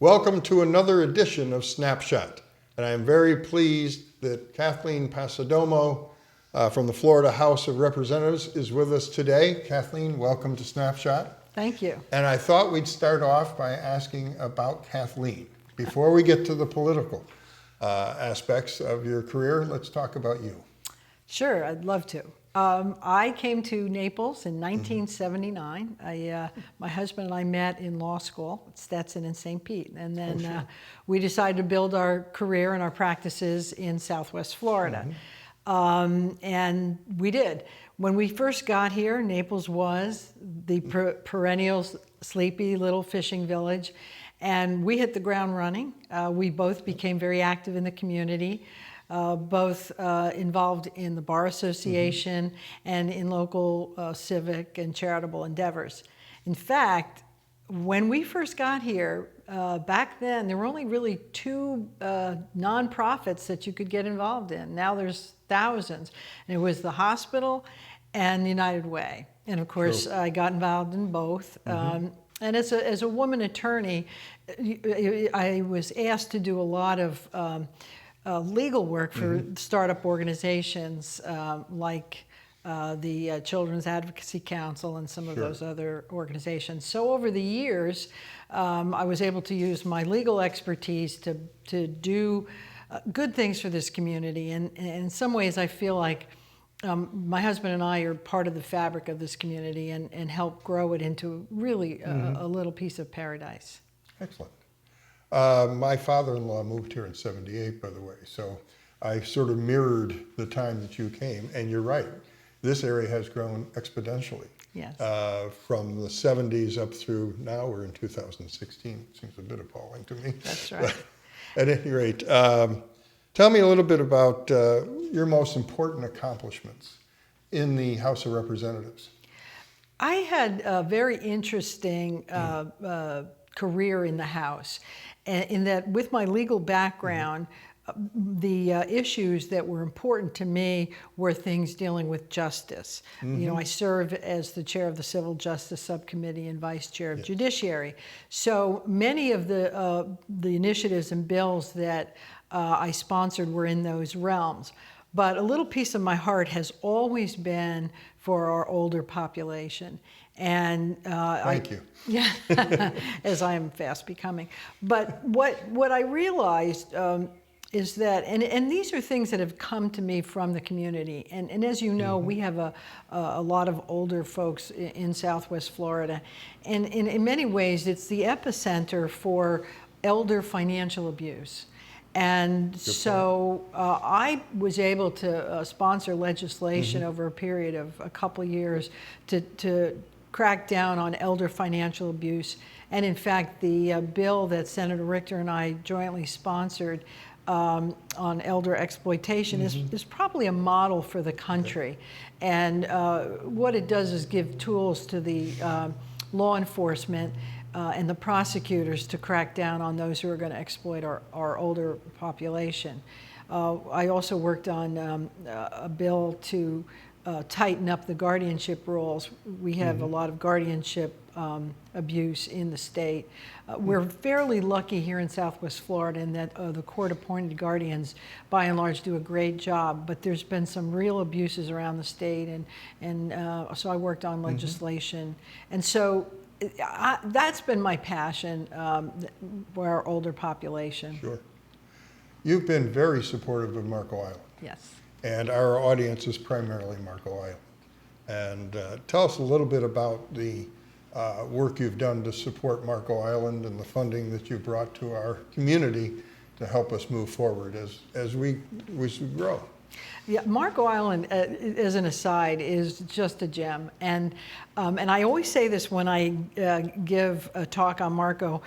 Welcome to another edition of Snapshot. And I am very pleased that Kathleen Pasadomo from the Florida House of Representatives is with us today. Kathleen, welcome to Snapshot. Thank you. And I thought we'd start off by asking about Kathleen. Before we get to the political aspects of your career, let's talk about you. Sure, I'd love to. I came to Naples in 1979. My husband and I met in law school at Stetson and St. Pete. And then we decided to build our career and our practices in Southwest Florida. And we did. When we first got here, Naples was the perennial sleepy little fishing village. And we hit the ground running. We both became very active in the community. Both involved in the Bar Association and in local civic and charitable endeavors. In fact, when we first got here, back then, there were only really two nonprofits that you could get involved in. Now there's thousands. And it was the hospital and the United Way. And of course, I got involved in both. And as a woman attorney, I was asked to do a lot of legal work for startup organizations like the Children's Advocacy Council and some of those other organizations. So over the years, I was able to use my legal expertise to do good things for this community. And in some ways, I feel like my husband and I are part of the fabric of this community and help grow it into really a little piece of paradise. Excellent. My father-in-law moved here in '78, by the way, so I sort of mirrored the time that you came, and you're right. This area has grown exponentially. Yes. From the '70s up through now, we're in 2016. Seems a bit appalling to me. That's right. But at any rate, tell me a little bit about your most important accomplishments in the House of Representatives. I had a very interesting career in the House, in that with my legal background, the issues that were important to me were things dealing with justice. You know, I serve as the chair of the Civil Justice Subcommittee and vice chair of Judiciary. So many of the initiatives and bills that I sponsored were in those realms. But a little piece of my heart has always been for our older population. And Thank you. Yeah, as I am fast becoming. But what I realized is that, and these are things that have come to me from the community. And as you know, we have a lot of older folks in Southwest Florida. And in many ways, it's the epicenter for elder financial abuse. And so I was able to sponsor legislation over a period of a couple of years to crack down on elder financial abuse. And in fact, the bill that Senator Richter and I jointly sponsored on elder exploitation is probably a model for the country. And what it does is give tools to the law enforcement and the prosecutors to crack down on those who are going to exploit our older population. I also worked on a bill to tighten up the guardianship rules. We have a lot of guardianship abuse in the state. We're fairly lucky here in Southwest Florida in that the court-appointed guardians, by and large, do a great job, but there's been some real abuses around the state, and so I worked on legislation. And so that's been my passion for our older population. Sure. You've been very supportive of Marco Island. Yes. And our audience is primarily Marco Island. And tell us a little bit about the work you've done to support Marco Island and the funding that you brought to our community to help us move forward as we grow. Yeah, Marco Island, as an aside, is just a gem. And I always say this when I give a talk on Marco.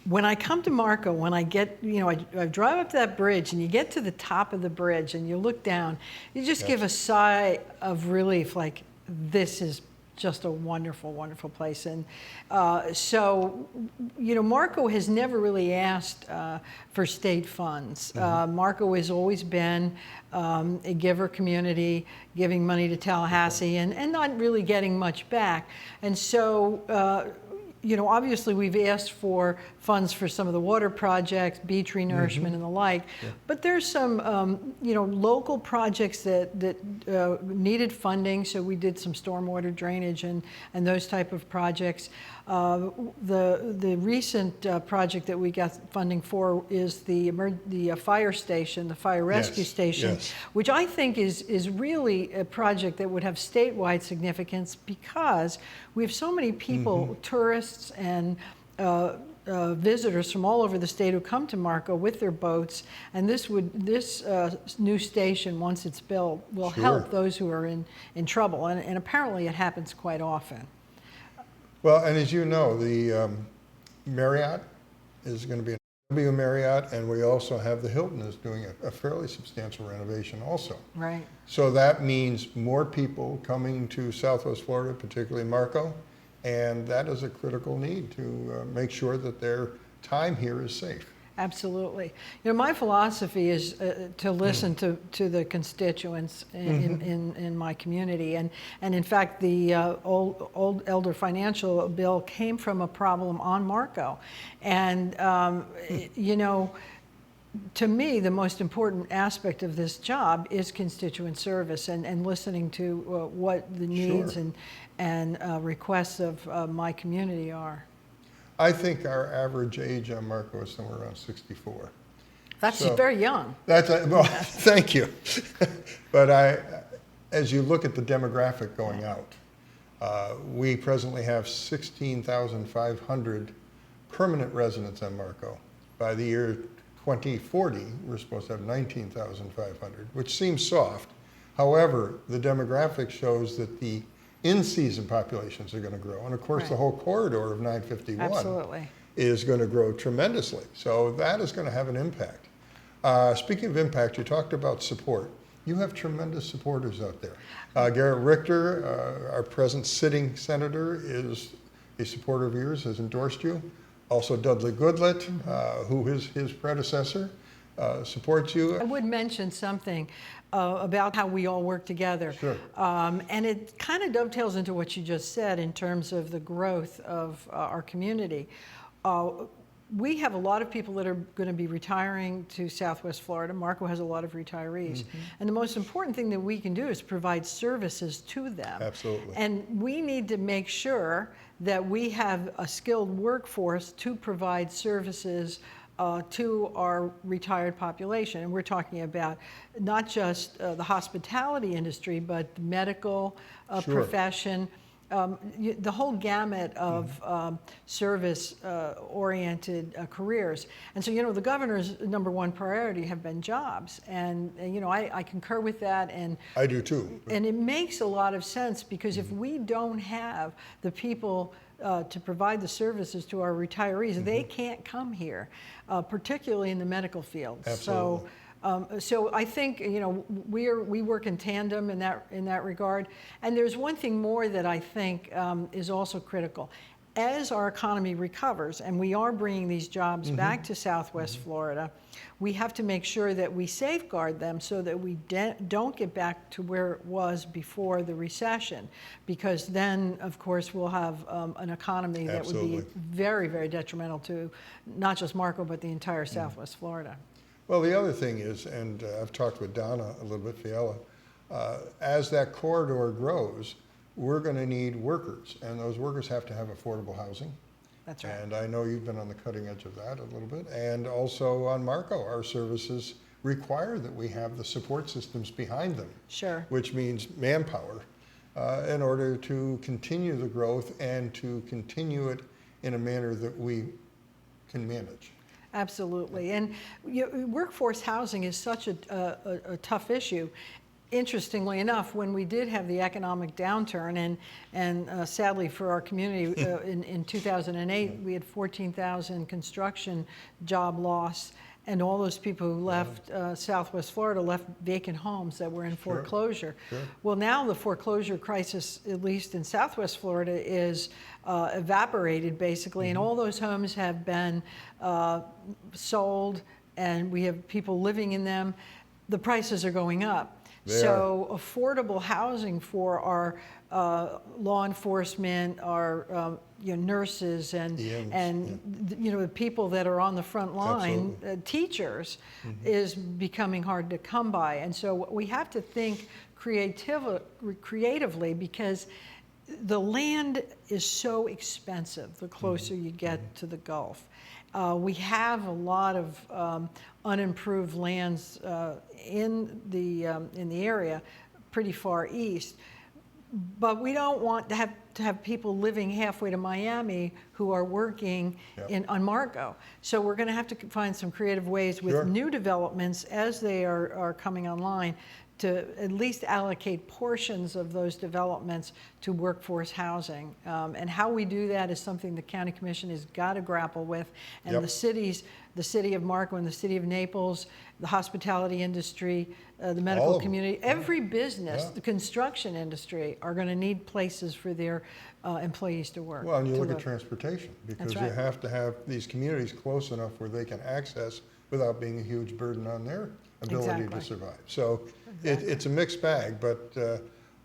When I come to Marco, when I get, I drive up to that bridge and you get to the top of the bridge and you look down, you just give a sigh of relief, like this is just a wonderful, wonderful place. And so, Marco has never really asked for state funds. Marco has always been a giver community, giving money to Tallahassee and not really getting much back. And so, you know, obviously we've asked for funds for some of the water projects, beach renourishment and the like, but there's some, you know, local projects that needed funding, so we did some stormwater drainage and those type of projects. The recent project that we got funding for is the fire station, the fire rescue station, which I think is really a project that would have statewide significance because we have so many people, tourists and visitors from all over the state who come to Marco with their boats, and this new station, once it's built, will help those who are in trouble, and apparently it happens quite often. Well, and as you know, the Marriott is going to be a W Marriott, and we also have the Hilton is doing a fairly substantial renovation also. Right. So that means more people coming to Southwest Florida, particularly Marco, and that is a critical need to make sure that their time here is safe. Absolutely. You know, my philosophy is to listen to the constituents in my community. And in fact, the old elder financial bill came from a problem on Marco. And, you know, to me, the most important aspect of this job is constituent service and listening to what the needs and requests of my community are. I think our average age on Marco is somewhere around 64. That's very young. Well, thank you. But as you look at the demographic going out, we presently have 16,500 permanent residents on Marco. By the year 2040, we're supposed to have 19,500, which seems soft. However, the demographic shows that the in-season populations are going to grow. And of course, the whole corridor of 951 is going to grow tremendously. So that is going to have an impact. Speaking of impact, you talked about support. You have tremendous supporters out there. Garrett Richter, our present sitting senator, is a supporter of yours, has endorsed you. Also Dudley Goodlett, who is his predecessor, supports you. I would mention something about how we all work together. Sure. And it kind of dovetails into what you just said in terms of the growth of our community. We have a lot of people that are going to be retiring to Southwest Florida. Marco has a lot of retirees. And the most important thing that we can do is provide services to them. Absolutely. And we need to make sure that we have a skilled workforce to provide services to our retired population. And we're talking about not just the hospitality industry, but the medical profession, the whole gamut of service-oriented careers. And so, you know, the governor's #1 priority have been jobs. And you know, I concur with that. And I do too. And it makes a lot of sense because if we don't have the people to provide the services to our retirees, they can't come here, particularly in the medical field. Absolutely. So I think, you know, we work in tandem in that regard. And there's one thing more that I think is also critical. As our economy recovers, and we are bringing these jobs back to Southwest Florida, we have to make sure that we safeguard them so that we don't get back to where it was before the recession, because then, of course, we'll have an economy that would be very, very detrimental to not just Marco, but the entire Southwest Florida. Well, the other thing is, and I've talked with Donna a little bit, Fiala, as that corridor grows, we're going to need workers, and those workers have to have affordable housing. That's right. And I know you've been on the cutting edge of that a little bit. And also on Marco, our services require that we have the support systems behind them. Sure. Which means manpower in order to continue the growth and to continue it in a manner that we can manage. Absolutely. And workforce housing is such a tough issue. Interestingly enough, when we did have the economic downturn, and sadly for our community, in 2008, we had 14,000 construction job loss, and all those people who left Southwest Florida left vacant homes that were in foreclosure. Sure. Well, now the foreclosure crisis, at least in Southwest Florida, is evaporated basically, and all those homes have been sold, and we have people living in them. The prices are going up. So affordable housing for our law enforcement, our nurses, and EMs, the people that are on the front line, teachers, is becoming hard to come by. And so we have to think creatively, because the land is so expensive the closer you get to the Gulf. We have a lot of unimproved lands in the area, pretty far east, but we don't want to have people living halfway to Miami who are working on Marco. So we're going to have to find some creative ways with new developments as they are coming online, to at least allocate portions of those developments to workforce housing. And how we do that is something the County Commission has got to grapple with. And the city of Marco and the city of Naples, the hospitality industry, the medical community, every business, the construction industry, are going to need places for their employees to work. Well, and you look at transportation, because That's right. you have to have these communities close enough where they can access without being a huge burden on their ability to survive. So it's a mixed bag, but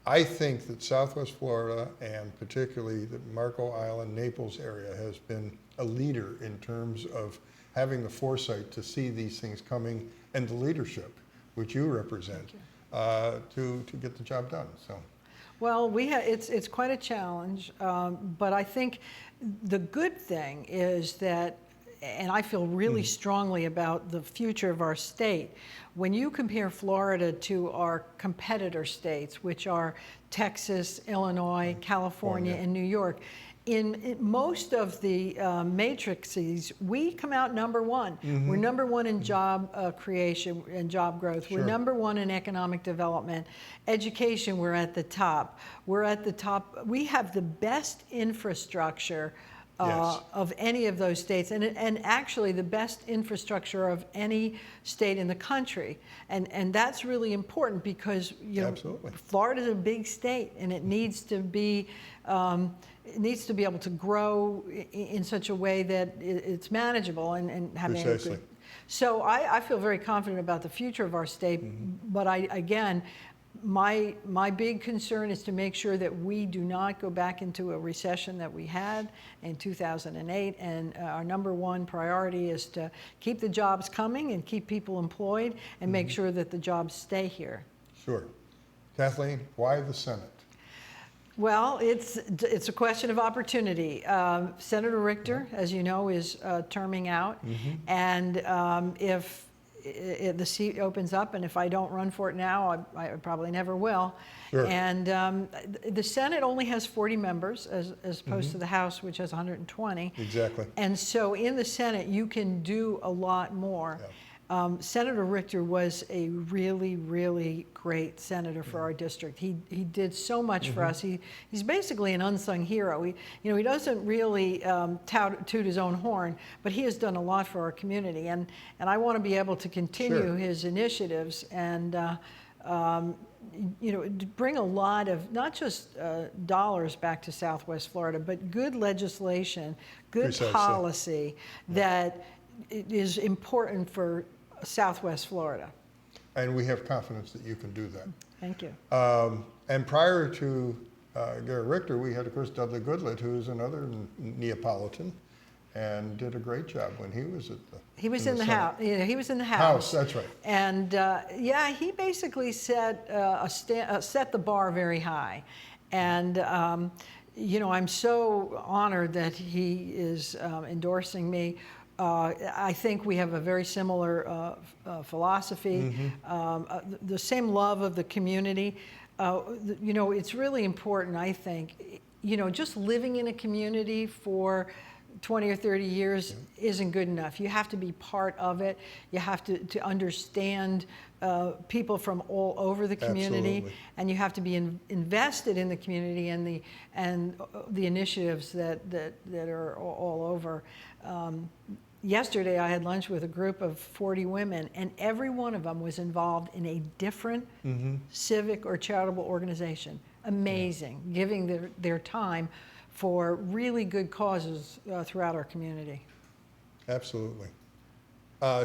I think that Southwest Florida, and particularly the Marco Island, Naples area, has been a leader in terms of having the foresight to see these things coming, and the leadership, which you represent, to get the job done. So. Well, it's quite a challenge, but I think the good thing is that, and I feel really strongly about the future of our state. When you compare Florida to our competitor states, which are Texas, Illinois, California, and New York, in most of the matrices, we come out number one. We're number one in job creation and job growth. We're number one in economic development. Education, we're at the top. We're at the top. We have the best infrastructure of any of those states, and actually the best infrastructure of any state in the country. And that's really important, because Florida's a big state, and it needs to be able to grow in such a way that it's manageable and having a good. So I feel very confident about the future of our state, but my big concern is to make sure that we do not go back into a recession that we had in 2008. And our number one priority is to keep the jobs coming and keep people employed, and make sure that the jobs stay here. Sure. Kathleen, why the Senate? Well, it's a question of opportunity. Senator Richter, as you know, is terming out, and if the seat opens up, and if I don't run for it now, I probably never will. And the Senate only has 40 members, as opposed to the House, which has 120. Exactly. And so in the Senate, you can do a lot more. Senator Richter was a really, really great senator for our district. He did so much for us. He's basically an unsung hero. He doesn't really toot his own horn, but he has done a lot for our community. And I want to be able to continue his initiatives and bring a lot of, not just dollars back to Southwest Florida, but good legislation, good policy that is important for Southwest Florida. And we have confidence that you can do that. Thank you. And prior to Gary Richter, we had, of course, Dudley Goodlett, who's another Neapolitan, and did a great job when he was at the. He was in the House. Yeah, he was in the House. House, that's right. And he basically set the bar very high, and I'm so honored that he is endorsing me. I think we have a very similar philosophy, the same love of the community. It's really important, I think. Just living in a community for 20 or 30 years isn't good enough. You have to be part of it. You have to understand people from all over the community, and you have to be invested in the community and the initiatives that are all over. Yesterday, I had lunch with a group of 40 women, and every one of them was involved in a different civic or charitable organization. Amazing, giving their time for really good causes throughout our community. Absolutely.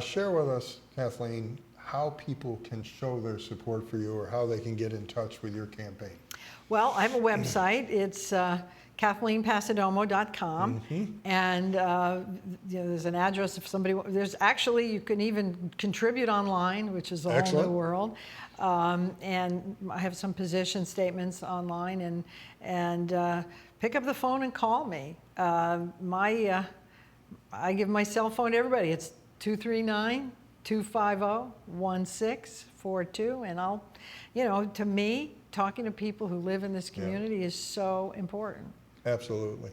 Share with us, Kathleen, how people can show their support for you, or how they can get in touch with your campaign. Well, I have a website. It's KathleenPasadomo.com, and there's an address if somebody. There's actually you can even contribute online, which is a whole Excellent. new world. And I have some position statements online, and pick up the phone and call me. I give my cell phone to everybody. It's 239-250-1642, and I'll, to me, talking to people who live in this community is so important. Absolutely.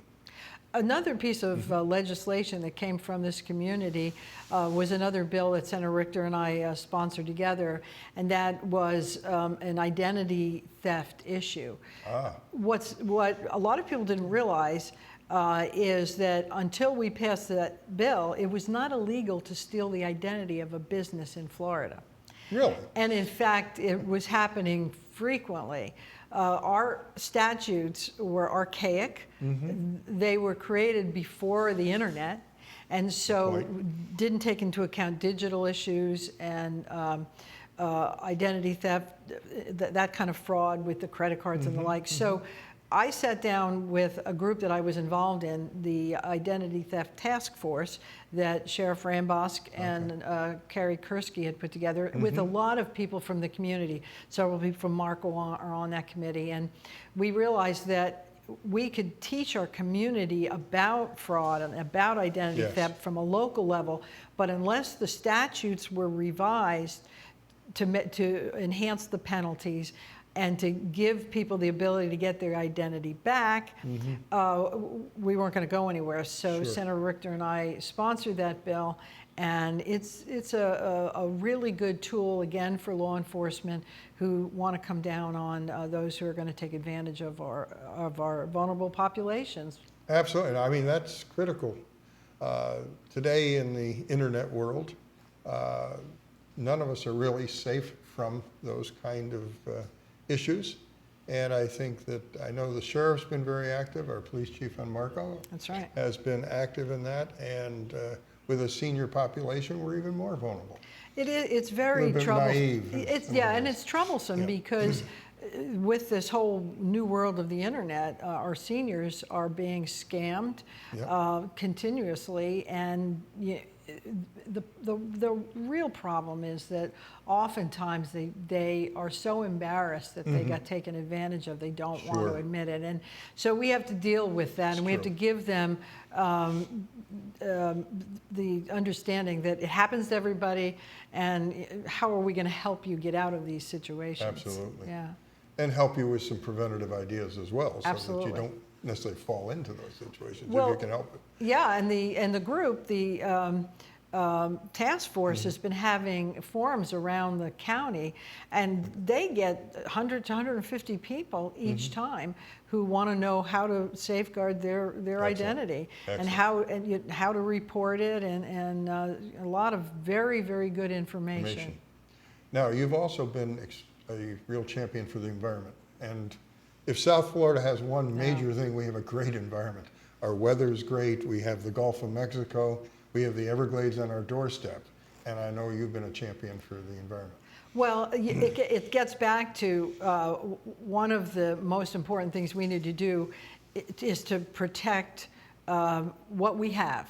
Another piece of legislation that came from this community was another bill that Senator Richter and I sponsored together, and that was an identity theft issue. What a lot of people didn't realize is that until we passed that bill, it was not illegal to steal the identity of a business in Florida. Really? And in fact, it was happening frequently. Our statutes were archaic. They were created before the internet, and so didn't take into account digital issues and identity theft, that kind of fraud with the credit cards and the like. So I sat down with a group that I was involved in, the Identity Theft Task Force that Sheriff Rambosk and Carrie Kursky had put together with a lot of people from the community. Several people from Marco are on that committee, and we realized that we could teach our community about fraud and about identity theft from a local level, but unless the statutes were revised to enhance the penalties and to give people the ability to get their identity back, we weren't going to go anywhere. So Senator Richter and I sponsored that bill, and it's a really good tool, again, for law enforcement who want to come down on those who are going to take advantage of our vulnerable populations. Absolutely. I mean, that's critical. Today in the internet world, none of us are really safe from those kind of issues, and I think that I know the sheriff's been very active. Our police chief on Marco has been active in that, and with a senior population, we're even more vulnerable. It's very troublesome. And it's troublesome because with this whole new world of the internet, our seniors are being scammed continuously, and the real problem is that oftentimes they are so embarrassed that they got taken advantage of, they don't want to admit it. And so we have to deal with that, and we have to give them the understanding that it happens to everybody, and how are we going to help you get out of these situations? Absolutely. Yeah. And help you with some preventative ideas as well, so Absolutely. that you don't necessarily fall into those situations Well, if you can help it. Yeah, and the group, the task force has been having forums around the county, and they get 100 to 150 people each time who want to know how to safeguard their identity and how to report it, and a lot of very, very good information. Now, you've also been a real champion for the environment, and if South Florida has one major thing, we have a great environment. Our weather's great. We have the Gulf of Mexico. We have the Everglades on our doorstep. And I know you've been a champion for the environment. Well, it gets back to one of the most important things we need to do is to protect what we have.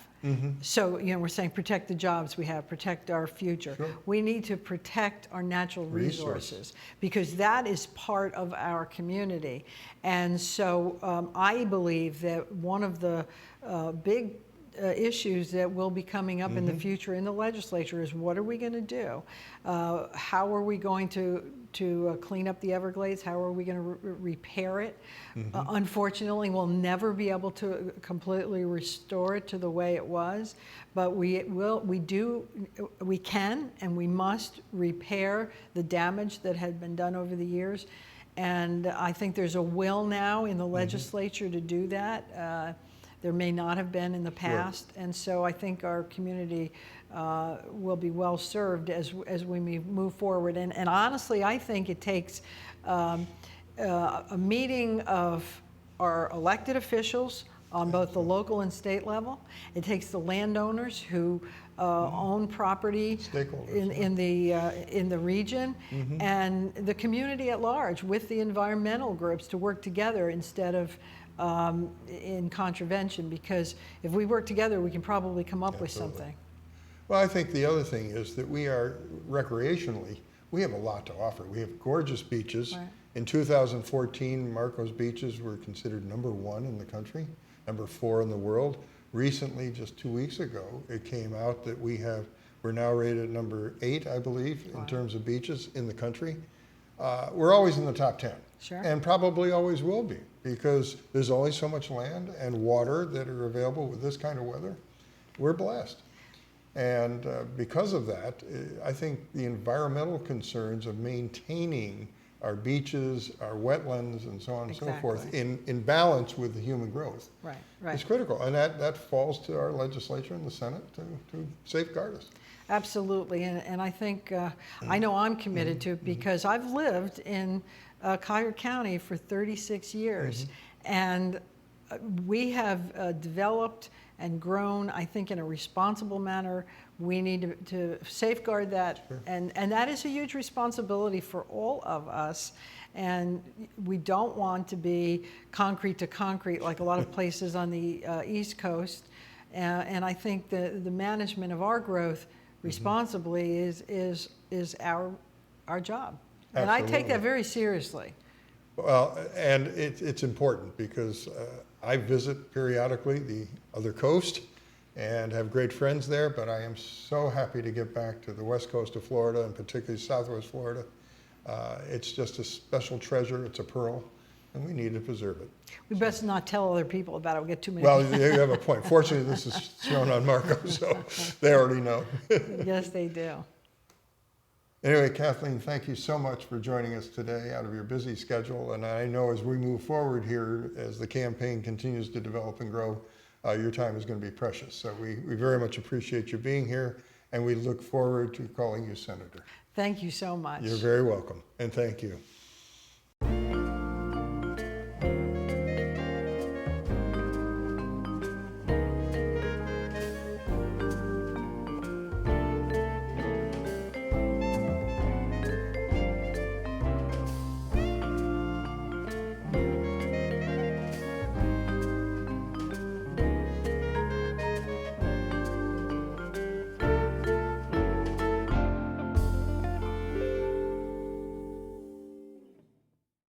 So, we're saying protect the jobs we have, protect our future. We need to protect our natural resources because that is part of our community. And so I believe that one of the big issues that will be coming up in the future in the legislature is what are we going to do? How are we going to clean up the Everglades? How are we going to repair it? Unfortunately, we'll never be able to completely restore it to the way it was, but we can and we must repair the damage that had been done over the years. And I think there's a will now in the legislature to do that. There may not have been in the past, and so I think our community will be well served as we move forward. And honestly, I think it takes a meeting of our elected officials, on both the local and state level. It takes the landowners who own property Stakeholders, in the region, and the community at large with the environmental groups to work together instead of in contravention, because if we work together, we can probably come up with Absolutely. something. Well, I think the other thing is that we are recreationally, we have a lot to offer. We have gorgeous beaches. Right. In 2014, Marco's beaches were considered #1 in the country, #4 in the world. Recently, just 2 weeks ago, it came out that we're now rated #8, I believe, Wow. in terms of beaches in the country. We're always in the top 10. Sure. And probably always will be, because there's only so much land and water that are available with this kind of weather. We're blessed. And because of that, I think the environmental concerns of maintaining our beaches, our wetlands, and so on and so forth Exactly. in balance with the human growth Right, is right. critical. And that falls to our legislature and the Senate to safeguard us. Absolutely, and I think, I know I'm committed to it because I've lived in Cuyahoga County for 36 years. And we have developed and grown, I think, in a responsible manner. We need to safeguard that, Sure. and that is a huge responsibility for all of us. And we don't want to be concrete to concrete like a lot of places on the East Coast. And I think the management of our growth responsibly is our job. And I take Absolutely. that very seriously. Well, and it's important because I visit periodically the other coast and have great friends there, but I am so happy to get back to the west coast of Florida, and particularly southwest Florida. It's just a special treasure, it's a pearl, and we need to preserve it. We best not tell other people about it. We'll get too many. Well, you have a point. Fortunately, this is shown on Marco, so they already know. Yes, they do. Anyway, Kathleen, thank you so much for joining us today out of your busy schedule. And I know as we move forward here, as the campaign continues to develop and grow, your time is going to be precious. So we very much appreciate you being here, and we look forward to calling you Senator. Thank you so much. You're very welcome, and thank you.